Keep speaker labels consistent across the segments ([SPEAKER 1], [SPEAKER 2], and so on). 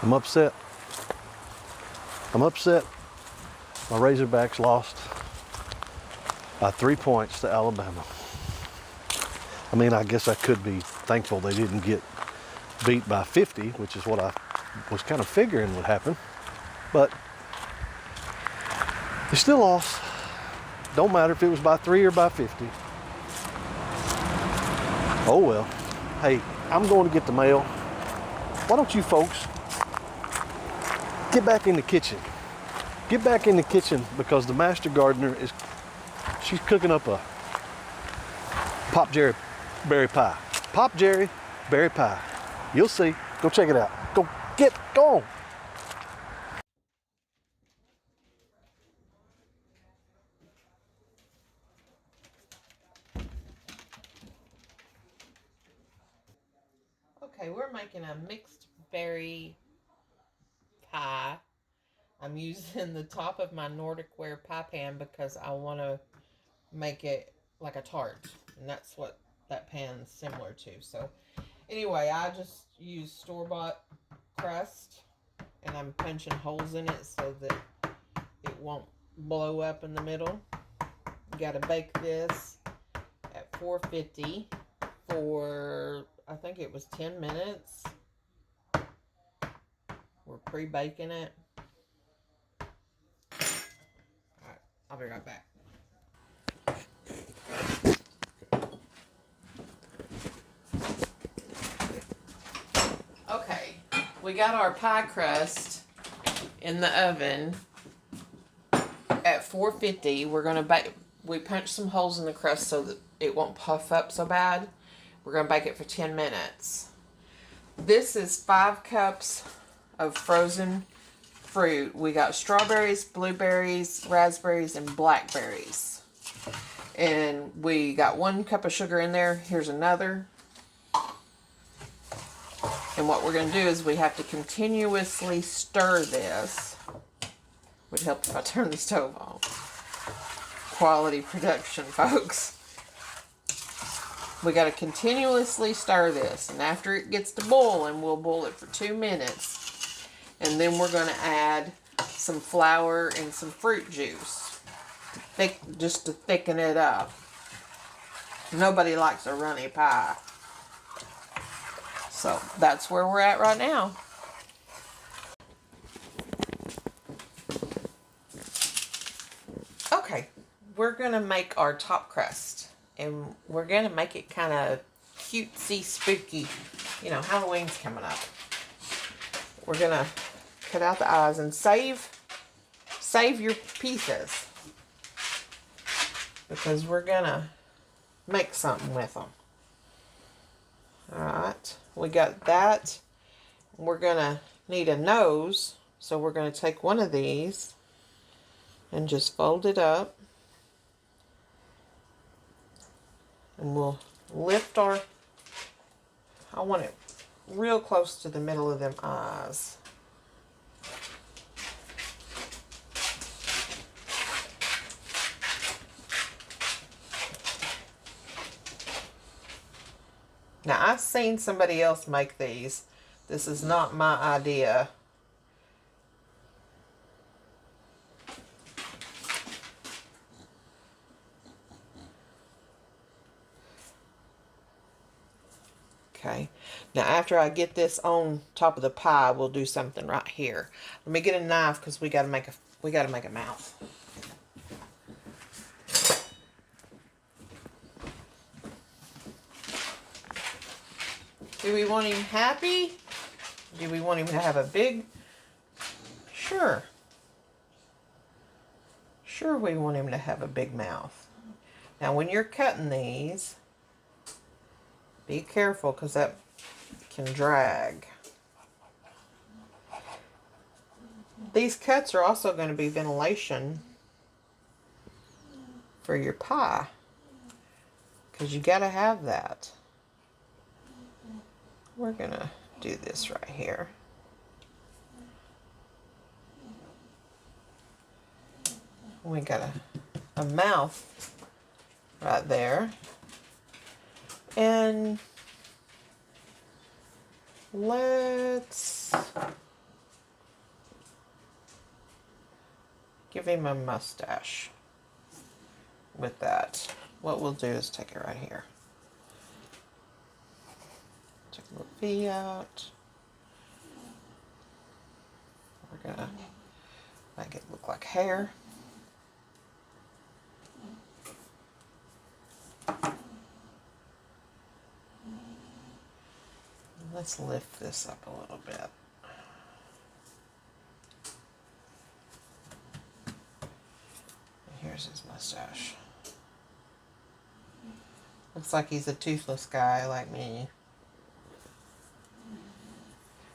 [SPEAKER 1] I'm upset. I'm upset. My Razorbacks lost by 3 points to Alabama. I mean, I guess I could be thankful they didn't get beat by 50, which is what I was kind of figuring would happen. But they still lost. Don't matter if it was by 3 or by 50. Oh well. Hey, I'm going to get the mail. Why don't you folks get back in the kitchen? Get back in the kitchen because the master gardener she's cooking up a Pop Jerry berry pie. Pop Jerry berry pie. You'll see. Go check it out. Go on.
[SPEAKER 2] Okay, we're making a mixed berry pie. I'm using the top of my Nordic Ware pie pan because I want to make it like a tart. And that's what that pan's similar to. So anyway, I just use store-bought crust and I'm punching holes in it so that it won't blow up in the middle. You got to bake this at 450 for, I think it was 10 minutes. We're pre-baking it. Alright, I'll be right back. Okay, we got our pie crust in the oven at 450. We're going to bake. We punched some holes in the crust so that it won't puff up so bad. We're going to bake it for 10 minutes. This is 5 cups of frozen fruit. We got strawberries, blueberries, raspberries, and blackberries. And we got 1 cup of sugar in there. Here's another. And what we're going to do is we have to continuously stir this. Would help if I turn the stove on. Quality production, folks. We got to continuously stir this. And after it gets to boiling, we'll boil it for 2 minutes. And then we're going to add some flour and some fruit juice. Just to thicken it up. Nobody likes a runny pie. So that's where we're at right now. Okay, we're going to make our top crust. And we're going to make it kind of cutesy, spooky. You know, Halloween's coming up. We're going to cut out the eyes and save your pieces. Because we're going to make something with them. Alright, we got that. We're going to need a nose. So we're going to take one of these and just fold it up. And we'll lift I want it real close to the middle of them eyes. Now, I've seen somebody else make these. This is not my idea. Okay. Now, after I get this on top of the pie, we'll do something right here. Let me get a knife because we got to make a mouth. Do we want him happy? Do we want him to have a big? Sure. Sure, we want him to have a big mouth. Now, when you're cutting these, be careful because that can drag. These cuts are also going to be ventilation for your pie because you got to have that. We're going to do this right here. We got a mouth right there. And let's give him a mustache with that. What we'll do is take it right here. Take a little V out. We're gonna make it look like hair. Let's lift this up a little bit. Here's his mustache. Looks like he's a toothless guy like me.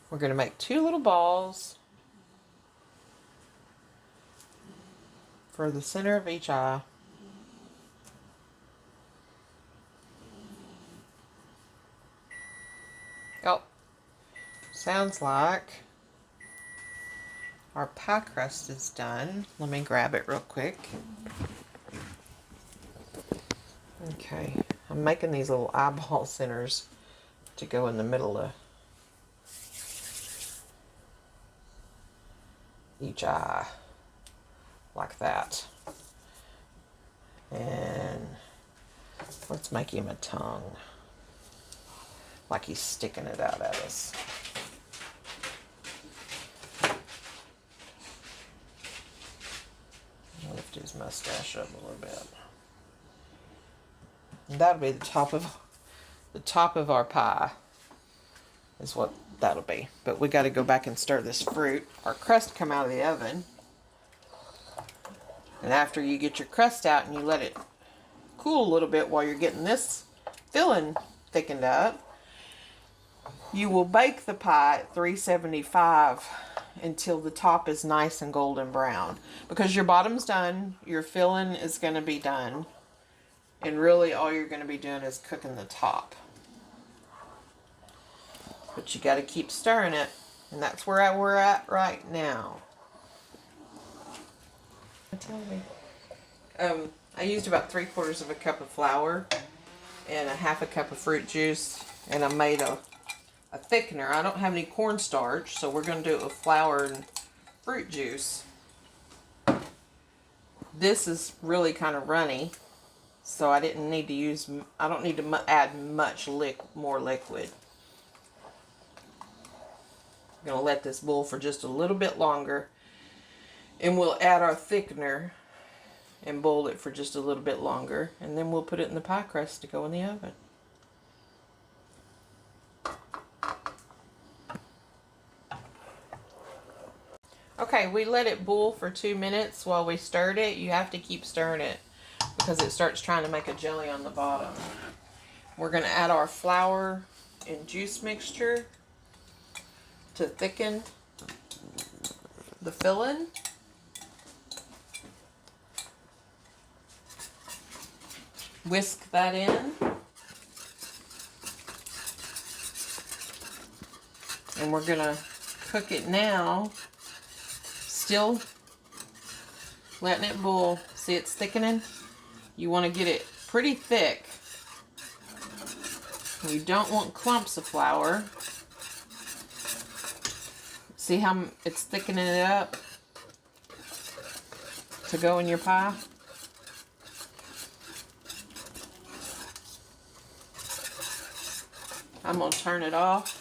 [SPEAKER 2] We're going to make 2 little balls for the center of each eye. Oh, sounds like our pie crust is done. Let me grab it real quick. Okay, I'm making these little eyeball centers to go in the middle of each eye, like that. And let's make him a tongue, like he's sticking it out at us. Lift his mustache up a little bit. And that'll be the top of our pie, is what that'll be. But we got to go back and stir this fruit. Our crust come out of the oven. And after you get your crust out and you let it cool a little bit while you're getting this filling thickened up, you will bake the pie at 375 until the top is nice and golden brown. Because your bottom's done, your filling is going to be done, and really all you're going to be doing is cooking the top. But you got to keep stirring it, and that's where we're at right now. I used about 3/4 of a cup of flour and a 1/2 cup of fruit juice, and I made a thickener. I don't have any cornstarch, so we're going to do it with flour and fruit juice. This is really kind of runny, so I don't need to add much more liquid. I'm going to let this boil for just a little bit longer, and we'll add our thickener and boil it for just a little bit longer, and then we'll put it in the pie crust to go in the oven. Okay, we let it boil for 2 minutes while we stirred it. You have to keep stirring it because it starts trying to make a jelly on the bottom. We're going to add our flour and juice mixture to thicken the filling. Whisk that in. And we're going to cook it now. Still letting it boil. See, it's thickening. You want to get it pretty thick. You don't want clumps of flour. See how it's thickening it up to go in your pie? I'm going to turn it off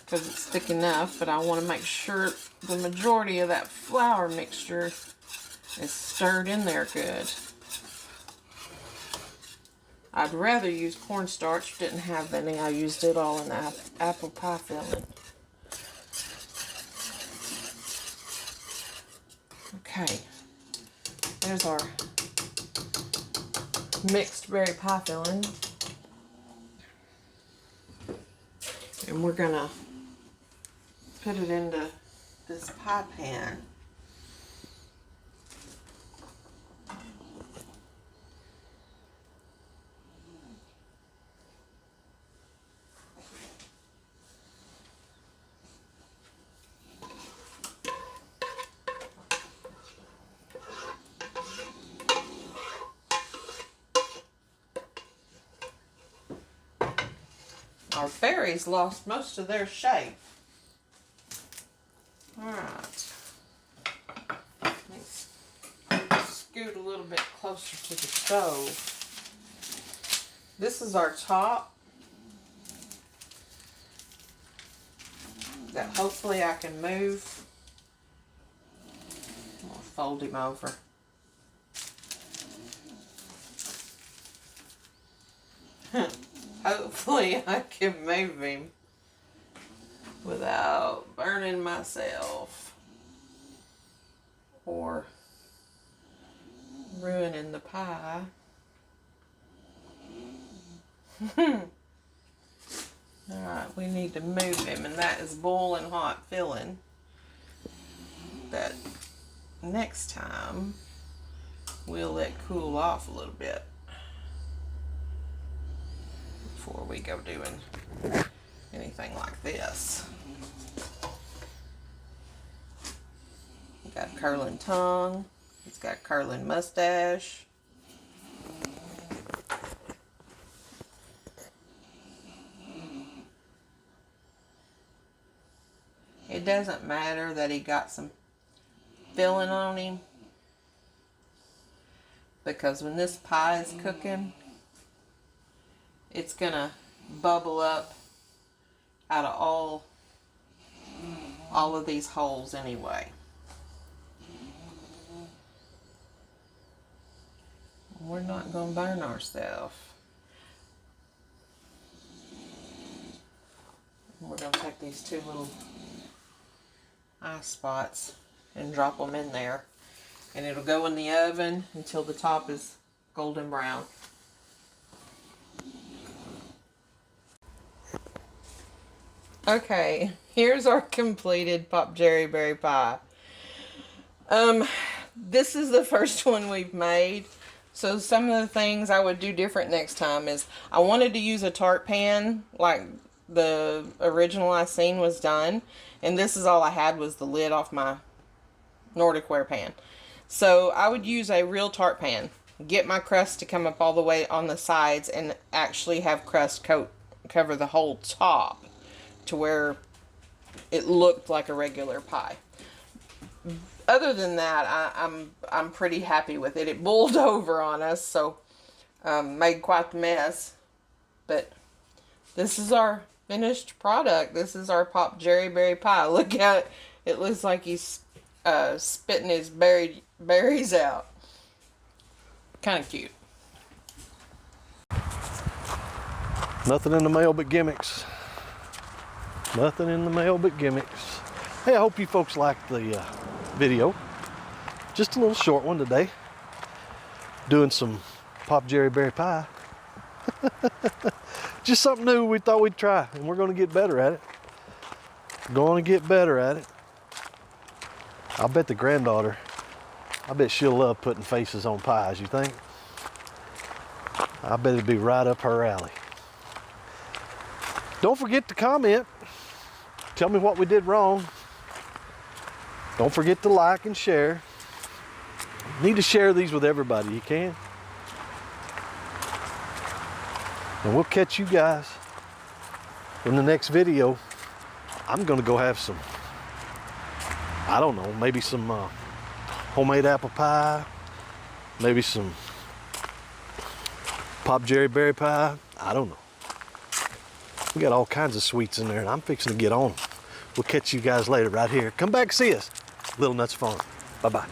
[SPEAKER 2] because it's thick enough, but I want to make sure the majority of that flour mixture is stirred in there good. I'd rather use cornstarch. Didn't have any. I used it all in the apple pie filling. Okay, there's our mixed berry pie filling. And we're gonna put it into this pie pan. Our berries lost most of their shape. Alright. scoot a little bit closer to the stove. This is our top that hopefully I can move. I'll fold him over. Hopefully I can move him without burning myself or ruining the pie. Alright, we need to move him, and that is boiling hot filling that next time we'll let cool off a little bit before we go doing anything like this. He got a curling tongue, he's got a curling mustache. It doesn't matter that he got some filling on him, because when this pie is cooking, it's gonna bubble up out of all of these holes anyway. We're not gonna burn ourselves. We're gonna take these two little eye spots and drop them in there, and it'll go in the oven until the top is golden brown. Okay, here's our completed Pop Jerry Berry pie. This is the first one we've made, so some of the things I would do different next time is I wanted to use a tart pan like the original I seen was done, and this is all I had was the lid off my Nordic ware pan. So I would use a real tart pan, get my crust to come up all the way on the sides, and actually have crust cover the whole top to where it looked like a regular pie. Other than that, I'm pretty happy with it. It boiled over on us, so made quite the mess. But this is our finished product. This is our Pop Jerry Berry pie. Look at it. It looks like he's spitting his berries out. Kind of cute.
[SPEAKER 1] Nothing in the mail but gimmicks. Nothing in the mail but gimmicks. Hey, I hope you folks liked the video. Just a little short one today. Doing some Pop Jerry Berry pie. Just something new we thought we'd try, and we're going to get better at it. Going to get better at it. I bet the granddaughter, I bet she'll love putting faces on pies, you think? I bet it'd be right up her alley. Don't forget to comment. Tell me what we did wrong. Don't forget to like and share. You need to share these with everybody you can. And we'll catch you guys in the next video. I'm gonna go have some, I don't know, maybe some homemade apple pie, maybe some Pop Jerry Berry pie. I don't know. We got all kinds of sweets in there, and I'm fixing to get on them. We'll catch you guys later right here. Come back, see us. Little Nuts Farm. Bye-bye.